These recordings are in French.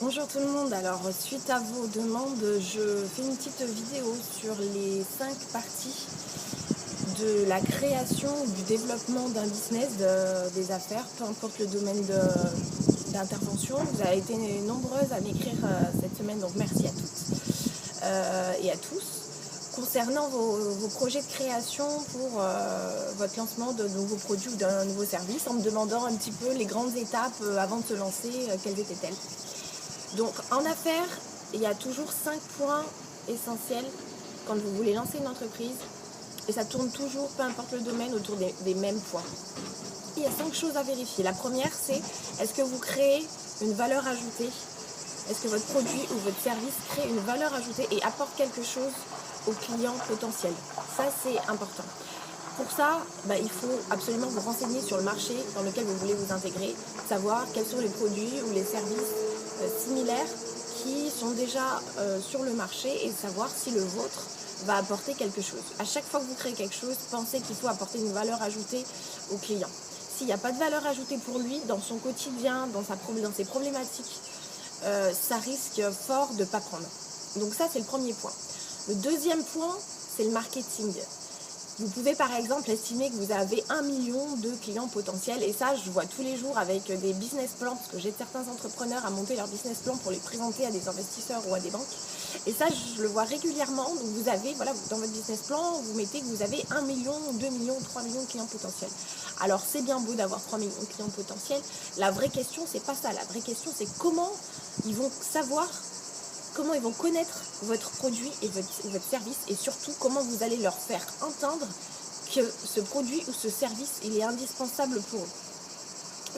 Bonjour tout le monde, alors suite à vos demandes, je fais une petite vidéo sur les 5 parties de la création ou du développement d'un business, des affaires, peu importe le domaine d'intervention. Vous avez été nombreuses à m'écrire cette semaine, donc merci à toutes et à tous. Concernant vos projets de création pour votre lancement de nouveaux produits ou d'un nouveau service, en me demandant un petit peu les grandes étapes avant de se lancer, quelles étaient-elles. Donc en affaires, il y a toujours 5 points essentiels quand vous voulez lancer une entreprise et ça tourne toujours, peu importe le domaine, autour des mêmes points. Il y a 5 choses à vérifier. La première, c'est est-ce que vous créez une valeur ajoutée? Est-ce que votre produit ou votre service crée une valeur ajoutée et apporte quelque chose aux clients potentiels? Ça, c'est important. Pour ça, il faut absolument vous renseigner sur le marché dans lequel vous voulez vous intégrer, savoir quels sont les produits ou les services similaires qui sont déjà sur le marché et savoir si le vôtre va apporter quelque chose. À chaque fois que vous créez quelque chose, pensez qu'il faut apporter une valeur ajoutée au client. S'il n'y a pas de valeur ajoutée pour lui, dans son quotidien, dans ses problématiques, ça risque fort de ne pas prendre. Donc ça, c'est le premier point. Le deuxième point, c'est le marketing. Vous pouvez par exemple estimer que vous avez 1 million de clients potentiels et ça je vois tous les jours avec des business plans parce que j'aide certains entrepreneurs à monter leur business plan pour les présenter à des investisseurs ou à des banques et ça je le vois régulièrement. Donc vous avez, voilà, dans votre business plan vous mettez que vous avez 1 million, 2 millions, 3 millions de clients potentiels. Alors c'est bien beau d'avoir 3 millions de clients potentiels, la vraie question c'est pas ça, la vraie question c'est comment ils vont savoir, comment ils vont connaître votre produit et votre service et surtout comment vous allez leur faire entendre que ce produit ou ce service il est indispensable pour eux.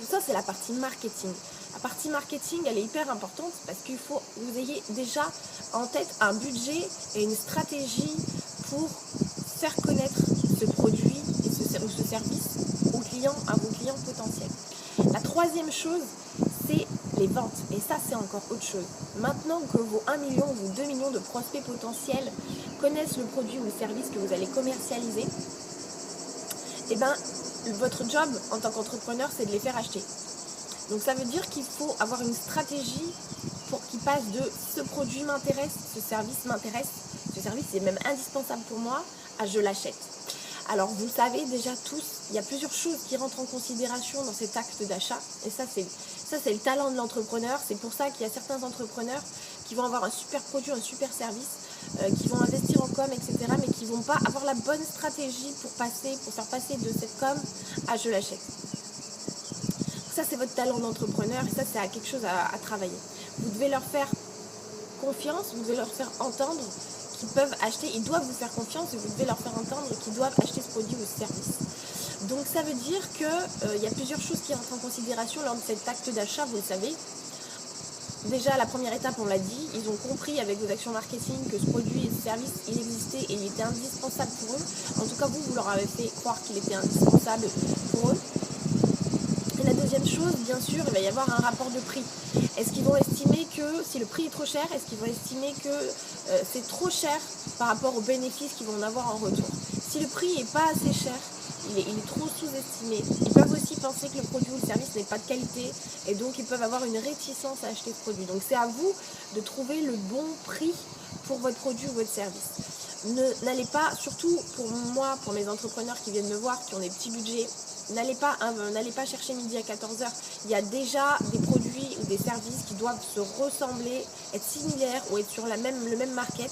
Ça c'est la partie marketing. La partie marketing elle est hyper importante parce qu'il faut que vous ayez déjà en tête un budget et une stratégie pour faire connaître ce produit et ce service à vos clients potentiels. La troisième chose c'est les ventes. Et ça, c'est encore autre chose. Maintenant que vos 1 million ou 2 millions de prospects potentiels connaissent le produit ou le service que vous allez commercialiser, votre job en tant qu'entrepreneur, c'est de les faire acheter. Donc ça veut dire qu'il faut avoir une stratégie pour qu'ils passent de ce produit m'intéresse, ce service est même indispensable pour moi, à je l'achète. Alors vous le savez déjà tous, il y a plusieurs choses qui rentrent en considération dans cet acte d'achat et ça c'est le talent de l'entrepreneur. C'est pour ça qu'il y a certains entrepreneurs qui vont avoir un super produit, un super service, qui vont investir en com, etc. mais qui ne vont pas avoir la bonne stratégie pour faire passer de cette com à je l'achète. Ça c'est votre talent d'entrepreneur et ça c'est quelque chose à travailler. Vous devez leur faire confiance, vous devez leur faire entendre qu'ils peuvent acheter, ils doivent vous faire confiance et vous devez leur faire entendre qu'ils doivent acheter ce produit ou ce service. Donc ça veut dire qu'il y a plusieurs choses qui rentrent en considération lors de cet acte d'achat, vous le savez. Déjà la première étape, on l'a dit, ils ont compris avec vos actions marketing que ce produit et ce service, il existait et il était indispensable pour eux. En tout cas vous leur avez fait croire qu'il était indispensable pour eux. Et la deuxième chose, bien sûr, il va y avoir un rapport de prix. Est-ce qu'ils vont estimer que si le prix est trop cher, est-ce qu'ils vont estimer que c'est trop cher par rapport aux bénéfices qu'ils vont en avoir en retour? Si le prix n'est pas assez cher, il est trop sous-estimé. Ils peuvent aussi penser que le produit ou le service n'est pas de qualité et donc ils peuvent avoir une réticence à acheter ce produit. Donc c'est à vous de trouver le bon prix pour votre produit ou votre service. N'allez pas, surtout pour moi, pour mes entrepreneurs qui viennent me voir, qui ont des petits budgets, n'allez pas chercher midi à 14h. Il y a déjà des produits ou des services qui doivent se ressembler, être similaires ou être sur le même market,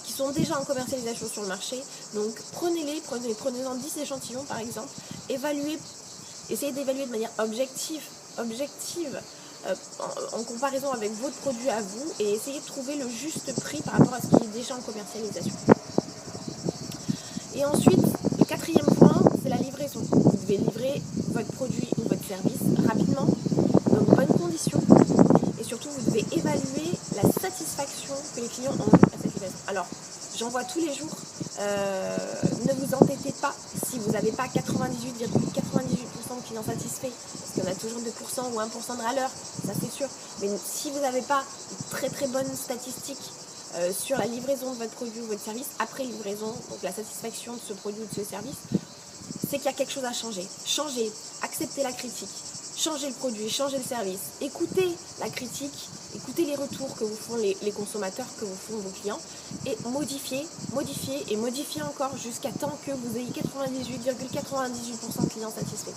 qui sont déjà en commercialisation sur le marché. Donc prenez-en 10 échantillons par exemple, essayez d'évaluer de manière objective en comparaison avec votre produit à vous et essayez de trouver le juste prix par rapport à ce qui est déjà en commercialisation. Et ensuite, le quatrième point, c'est la livraison. Vous devez livrer votre produit ou votre service rapidement, dans de bonnes conditions. Et surtout, vous devez évaluer la satisfaction que les clients ont eue à cette livraison. Alors, j'en vois tous les jours. Ne vous entêtez pas si vous n'avez pas 98,98% de clients satisfaits. Parce qu'il y en a toujours 2% ou 1% de râleurs, ça c'est sûr. Mais si vous n'avez pas une très très bonne statistique sur la livraison de votre produit ou votre service, après livraison, donc la satisfaction de ce produit ou de ce service, c'est qu'il y a quelque chose à changer. Changez, acceptez la critique, changez le produit, changez le service, écoutez la critique, écoutez les retours que vous font les consommateurs, que vous font vos clients, et modifier encore jusqu'à temps que vous ayez 98,98% de clients satisfaits.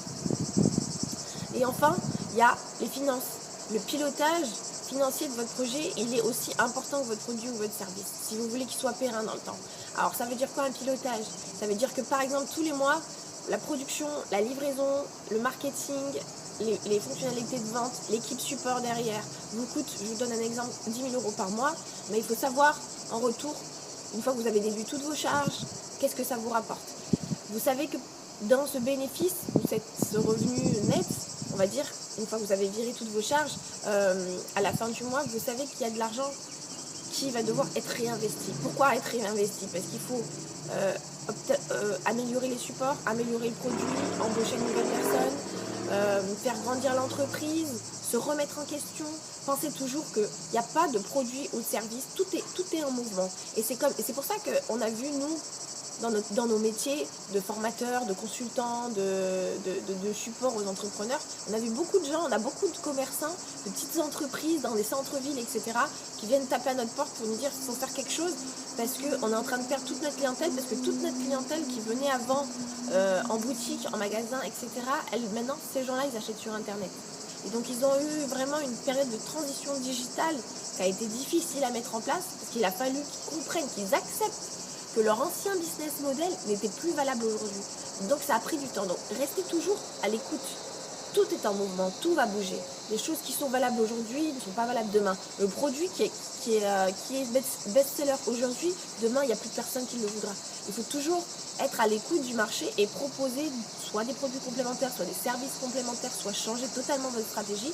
Et enfin, il y a les finances. Le pilotage financier de votre projet, il est aussi important que votre produit ou votre service, si vous voulez qu'il soit périn dans le temps. Alors ça veut dire quoi un pilotage? Ça veut dire que par exemple tous les mois, la production, la livraison, le marketing, les fonctionnalités de vente, l'équipe support derrière vous coûte, je vous donne un exemple, 10 000 € par mois, mais il faut savoir en retour, une fois que vous avez déduit toutes vos charges, qu'est-ce que ça vous rapporte. Vous savez que dans ce bénéfice, ou ce revenu net, on va dire, une fois que vous avez viré toutes vos charges, à la fin du mois, vous savez qu'il y a de l'argent qui va devoir être réinvesti. Pourquoi être réinvesti? Parce qu'il faut améliorer les supports, améliorer le produit, embaucher de nouvelles personnes, faire grandir l'entreprise, se remettre en question. Pensez toujours qu'il n'y a pas de produit ou de service, tout est en mouvement. Et c'est pour ça qu'on a vu, nous, dans nos métiers de formateurs, de consultants, de support aux entrepreneurs, on a vu beaucoup de gens, on a beaucoup de commerçants, de petites entreprises dans des centres-villes, etc., qui viennent taper à notre porte pour nous dire qu'il faut faire quelque chose parce qu'on est en train de perdre toute notre clientèle, parce que toute notre clientèle qui venait avant en boutique, en magasin, etc., maintenant, ces gens-là, ils achètent sur Internet. Et donc, ils ont eu vraiment une période de transition digitale qui a été difficile à mettre en place parce qu'il a fallu qu'ils comprennent, qu'ils acceptent que leur ancien business model n'était plus valable aujourd'hui. Donc ça a pris du temps. Donc restez toujours à l'écoute. Tout est en mouvement, tout va bouger. Les choses qui sont valables aujourd'hui ne sont pas valables demain. Le produit qui est best-seller aujourd'hui, demain il n'y a plus personne qui le voudra. Il faut toujours être à l'écoute du marché et proposer soit des produits complémentaires, soit des services complémentaires, soit changer totalement votre stratégie.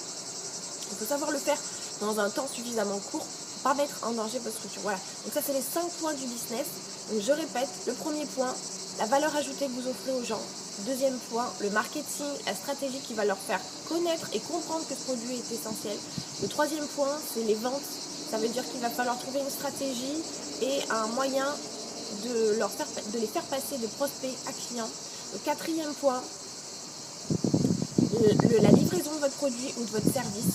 Il faut savoir le faire dans un temps suffisamment court pour ne pas mettre en danger votre structure. Voilà. Donc ça c'est les 5 points du business. Donc je répète, le premier point, la valeur ajoutée que vous offrez aux gens. Deuxième point, le marketing, la stratégie qui va leur faire connaître et comprendre que ce produit est essentiel. Le troisième point, c'est les ventes. Ça veut dire qu'il va falloir trouver une stratégie et un moyen de les faire passer de prospect à client. Le quatrième point, la livraison de votre produit ou de votre service.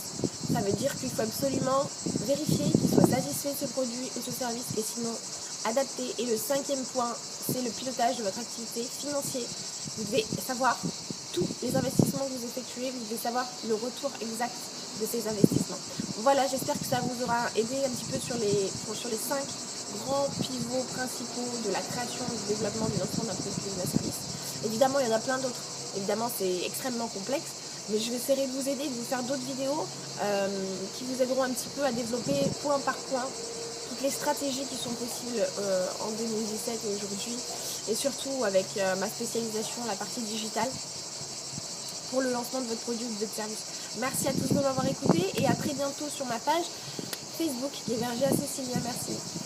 Ça veut dire qu'il faut absolument vérifier qu'il soit satisfait de ce produit ou ce service et sinon adapter. Et le cinquième point, c'est le pilotage de votre activité financière. Vous devez savoir tous les investissements que vous effectuez, vous devez savoir le retour exact de ces investissements. Voilà, j'espère que ça vous aura aidé un petit peu sur les 5 grands pivots principaux de la création et du développement du lancement d'un produit ou d'un service. Évidemment, il y en a plein d'autres. Évidemment, c'est extrêmement complexe, mais je vais essayer de vous aider, de vous faire d'autres vidéos qui vous aideront un petit peu à développer point par point toutes les stratégies qui sont possibles en 2017 et aujourd'hui, et surtout avec ma spécialisation, la partie digitale, pour le lancement de votre produit ou de votre service. Merci à tous de m'avoir écouté et à très bientôt sur ma page Facebook, Guéverger à Cécilia. Merci.